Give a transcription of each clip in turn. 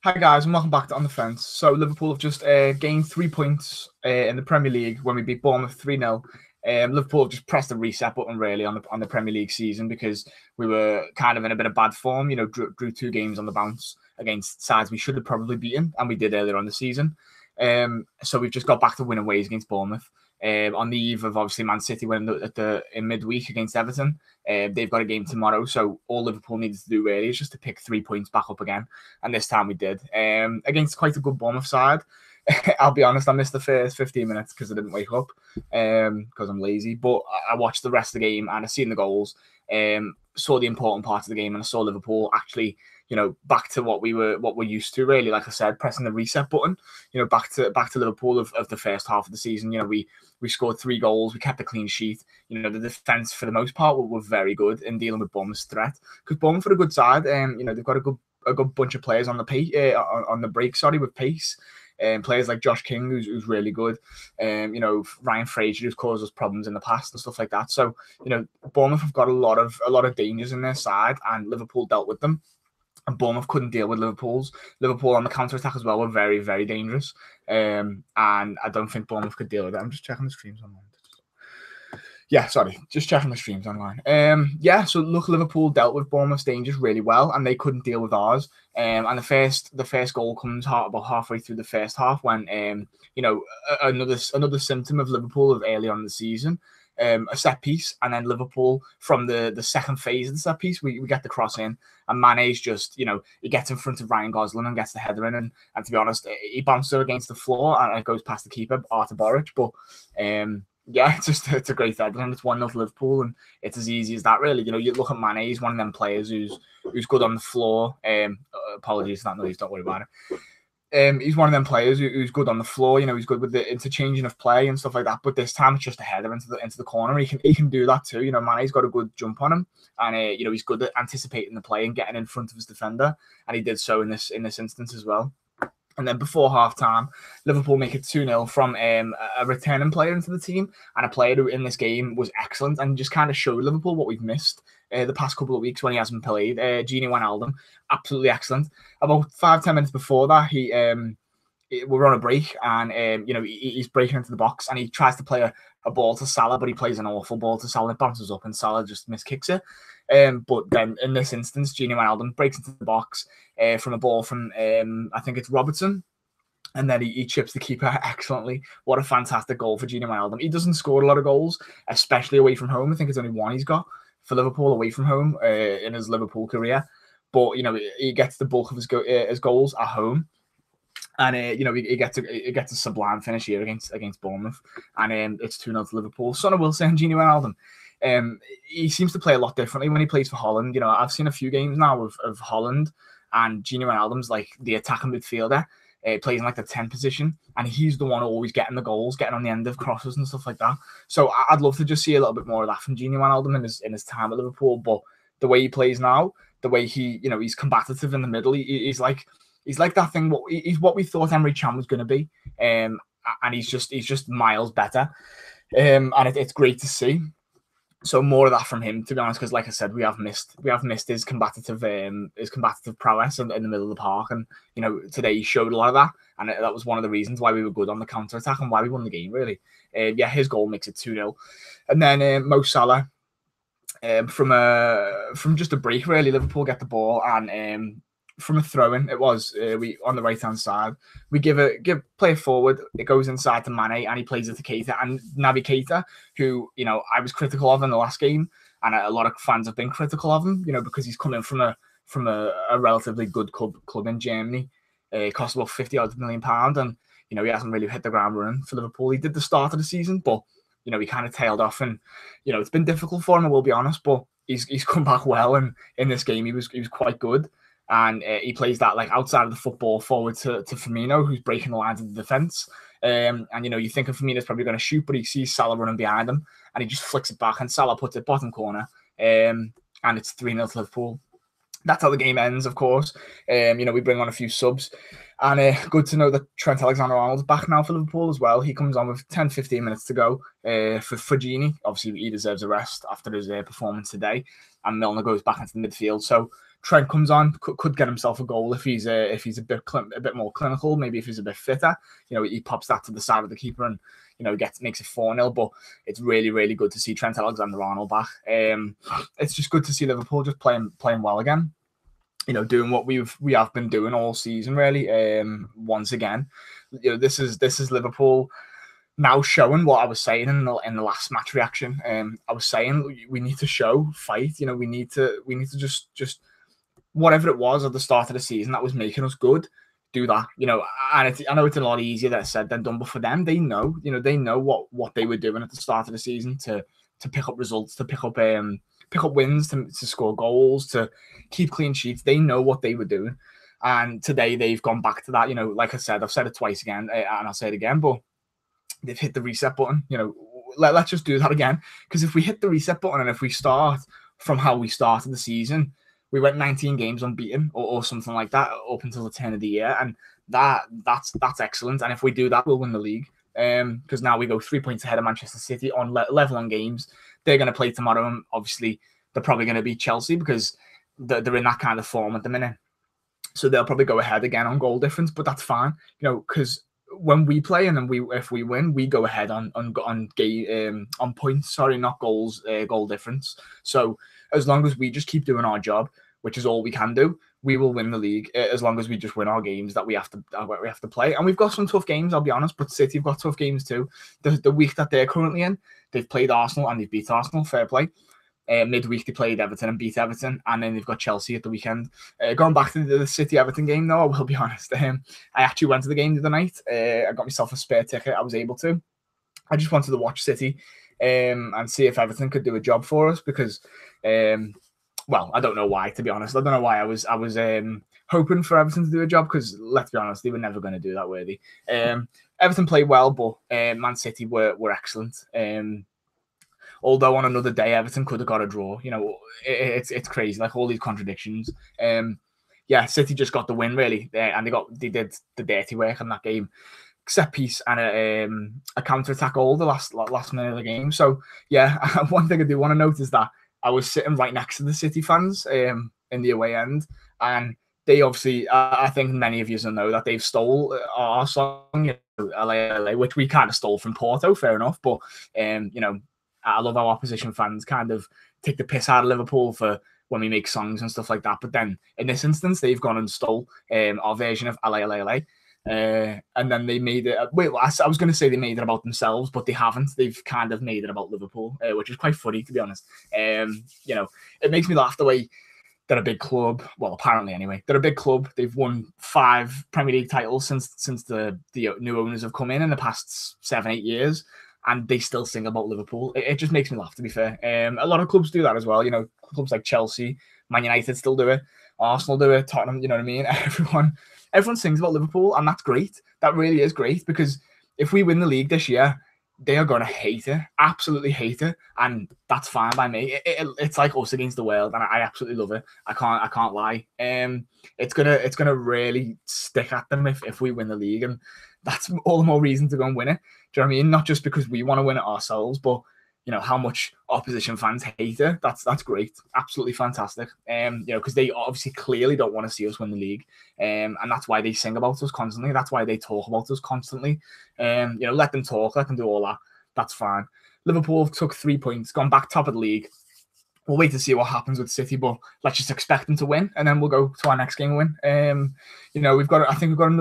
Hi guys, and welcome back to On the Fence. So Liverpool have just gained 3 points in the Premier League when we beat Bournemouth 3-0. Liverpool have just pressed the reset button really on the Premier League season because we were kind of in a bit of bad form. You know, drew 2 games on the bounce against sides we should have probably beaten, and we did earlier on the season. So we've just got back to winning ways against Bournemouth. On the eve of obviously Man City winning in midweek against Everton. They've got a game tomorrow, so all Liverpool needed to do really is just to pick 3 points back up again, and this time we did against quite a good Bournemouth side. I'll be honest, I missed the first 15 minutes because I didn't wake up because I'm lazy, but I watched the rest of the game and I seen the goals, saw the important parts of the game, and I saw Liverpool actually, you know, back to what we're used to really. Like I said, pressing the reset button, you know, back to Liverpool of the first half of the season. You know, we scored 3 goals, we kept a clean sheet. You know, the defense for the most part were very good in dealing with Bournemouth's threat, because Bournemouth are a good side. You know, they've got a good bunch of players on the break, with pace. Players like Josh King, who's really good. You know, Ryan Fraser, who's caused us problems in the past and stuff like that. So, you know, Bournemouth have got a lot of dangers in their side, and Liverpool dealt with them. And Bournemouth couldn't deal with Liverpool's. Liverpool on the counter-attack as well were very, very dangerous. And I don't think Bournemouth could deal with it. I'm just checking the streams online. Just checking the streams online. So look, Liverpool dealt with Bournemouth's dangers really well, and they couldn't deal with ours. And the first goal comes about halfway through the first half when you know, another symptom of Liverpool of early on in the season. A set piece, and then Liverpool from the second phase of the set piece, we get the cross in, and Mane's just, you know, he gets in front of Ryan Gosling and gets the header in, and to be honest, he bounces her against the floor and it goes past the keeper, Artur Boruc. But it's a great header, and it's 1-0 to Liverpool, and it's as easy as that really. You know, you look at Mane, he's one of them players who's good on the floor. Apologies for that noise, don't worry about it. He's one of them players who's good on the floor. You know, he's good with the interchanging of play and stuff like that. But this time it's just a header into the corner. He can do that too. You know, Mane's got a good jump on him, and you know, he's good at anticipating the play and getting in front of his defender. And he did so in this instance as well. And then before half-time, Liverpool make it 2-0 from a returning player into the team, and a player who in this game was excellent and just kind of showed Liverpool what we've missed the past couple of weeks when he hasn't played. Gini Wijnaldum, absolutely excellent. About 5-10 minutes before that, we're on a break, and you know, he's breaking into the box, and he tries to play a ball to Salah, but he plays an awful ball to Salah. It bounces up, and Salah just miskicks it. But then in this instance, Gini Wijnaldum breaks into the box from a ball from I think it's Robertson, and then he chips the keeper excellently. What a fantastic goal for Gini Wijnaldum. He doesn't score a lot of goals, especially away from home. I think it's only one he's got for Liverpool away from home in his Liverpool career. But you know, he gets the bulk of his goals at home. And you know, he gets a sublime finish here against Bournemouth, and it's 2-0 to Liverpool. Son of Wilson, Gini Wijnaldum. He seems to play a lot differently when he plays for Holland. You know, I've seen a few games now of Holland, and Gini Wijnaldum's like the attacking midfielder. Plays in like the 10 position, and he's the one always getting the goals, getting on the end of crosses and stuff like that. So I'd love to just see a little bit more of that from Gini Wijnaldum in his time at Liverpool. But the way he plays now, the way he's combative in the middle, he's like that thing. He's what we thought Emre Can was going to be, and he's just miles better, and it's great to see. So more of that from him, to be honest, because like I said, we have missed his combative prowess in the middle of the park, and you know, today he showed a lot of that, and that was one of the reasons why we were good on the counter attack and why we won the game really. His goal makes it 2-0, and then Mo Salah, from just a break really, Liverpool get the ball, and from a throw-in, it was we on the right-hand side. We give play forward. It goes inside to Mane, and he plays it to Keita. And Naby Keita, who, you know, I was critical of in the last game, and a lot of fans have been critical of him, you know, because he's coming from a relatively good club in Germany. It cost about £50 million, and you know, he hasn't really hit the ground running for Liverpool. He did the start of the season, but you know, he kind of tailed off, and you know, it's been difficult for him, I will be honest, but he's come back well, and in this game he was quite good. And he plays that like outside of the football forward to Firmino, who's breaking the lines of the defence. And you know, you think of Firmino's probably going to shoot, but he sees Salah running behind him, and he just flicks it back, and Salah puts it bottom corner. And it's 3-0 to Liverpool. That's how the game ends, of course. You know, we bring on a few subs, and good to know that Trent Alexander-Arnold's back now for Liverpool as well. He comes on with 10-15 minutes to go. for Gini. Obviously, he deserves a rest after his performance today, and Milner goes back into the midfield. So Trent comes on, could get himself a goal if he's a bit more clinical. Maybe if he's a bit fitter, he pops that to the side of the keeper and makes it 4-0. But it's really, really good to see Trent Alexander-Arnold back. It's just good to see Liverpool just playing well again. Doing what we have been doing all season, really. Once again, this is Liverpool now showing what I was saying in the last match reaction. I was saying we need to show fight. We need to just whatever it was at the start of the season that was making us good, do that. And I know it's a lot easier that said than done, but for them, they know what they were doing at the start of the season to pick up results, to pick up wins, to score goals, to keep clean sheets. They know what they were doing, and today they've gone back to that. Like I said, I've said it twice again, and I'll say it again, but they've hit the reset button. Let's just do that again, because if we hit the reset button and if we start from how we started the season, we went 19 games unbeaten or something like that up until the turn of the year, and that's excellent. And if we do that, we'll win the league. Because now we go 3 points ahead of Manchester City on level on games. They're going to play tomorrow, and obviously they're probably going to beat Chelsea because they're in that kind of form at the minute. So they'll probably go ahead again on goal difference, but that's fine, because when we play and then if we win, we go ahead on points. Sorry, not goals, goal difference. So as long as we just keep doing our job, which is all we can do, we will win the league, as long as we just win our games that we have to play. And we've got some tough games, I'll be honest, but City have got tough games too. The week that they're currently in, they've played Arsenal and they've beat Arsenal, fair play. Midweek they played Everton and beat Everton, and then they've got Chelsea at the weekend. Going back to the City-Everton game, though, I will be honest, I actually went to the game the other night. I got myself a spare ticket. I was able to. I just wanted to watch City and see if Everton could do a job for us, because well, I don't know why, to be honest. I don't know why I was hoping for Everton to do a job, because let's be honest, they were never going to do that, were they? Everton played well, but Man City were excellent. Although on another day, Everton could have got a draw. It's crazy, like all these contradictions. Yeah, City just got the win, really, and they did the dirty work in that game. Set piece and a counter attack all the last minute of the game. So yeah, one thing I do want to note is that I was sitting right next to the City fans in the away end, and they obviously, I think many of you will know that they've stole our song, LA, which we kind of stole from Porto, fair enough. But I love how opposition fans kind of take the piss out of Liverpool for when we make songs and stuff like that. But then in this instance, they've gone and stole our version of LA. And then they made it. I was going to say they made it about themselves, but they haven't. They've kind of made it about Liverpool, which is quite funny, to be honest. It makes me laugh the way they're a big club. Well, apparently anyway, they're a big club. They've won 5 Premier League titles since the new owners have come in the past 7-8 years, and they still sing about Liverpool. It just makes me laugh, to be fair. A lot of clubs do that as well. Clubs like Chelsea, Man United still do it. Arsenal do it. Tottenham, you know what I mean? Everyone sings about Liverpool, and that's great. That really is great, because if we win the league this year, they are going to hate it, absolutely hate it, and that's fine by me. It's like us against the world, and I absolutely love it. I can't lie. It's gonna really stick at them if we win the league, and that's all the more reason to go and win it. Do you know what I mean? Not just because we want to win it ourselves, but how much opposition fans hate it. That's great, absolutely fantastic. Because they obviously clearly don't want to see us win the league, and that's why they sing about us constantly. That's why they talk about us constantly. Let them talk, let them do all that. That's fine. Liverpool took 3 points, gone back top of the league. We'll wait to see what happens with City, but let's just expect them to win, and then we'll go to our next game and win. I think we've got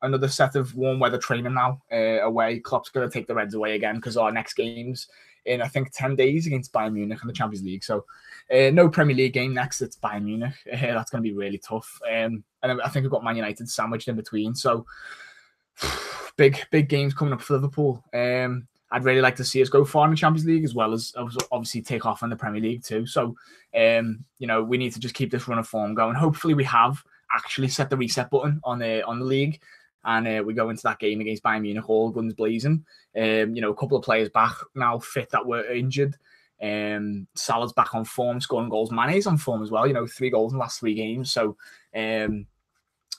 another set of warm weather training now away. Klopp's going to take the Reds away again, because our next game's in, I think, 10 days against Bayern Munich in the Champions League. So no Premier League game next. It's Bayern Munich. That's going to be really tough. And I think we've got Man United sandwiched in between. So big games coming up for Liverpool. I'd really like to see us go far in the Champions League, as well as obviously take off in the Premier League too. So, we need to just keep this run of form going. Hopefully we have actually set the reset button on the league, and we go into that game against Bayern Munich all guns blazing. A couple of players back now fit that were injured. Salah's back on form, scoring goals. Mane's on form as well. 3 goals in the last 3 games. So,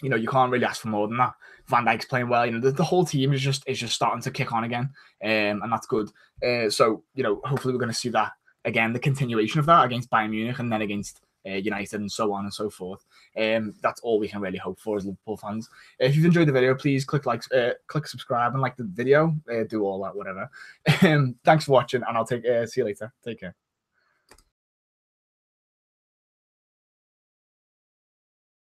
you can't really ask for more than that. Van Dijk's playing well. The whole team is just starting to kick on again, and that's good. So hopefully we're going to see that again, the continuation of that against Bayern Munich and then against United and so on and so forth. That's all we can really hope for as Liverpool fans. If you've enjoyed the video, please click subscribe and like the video. Do all that, whatever. Thanks for watching, and I'll see you later. Take care.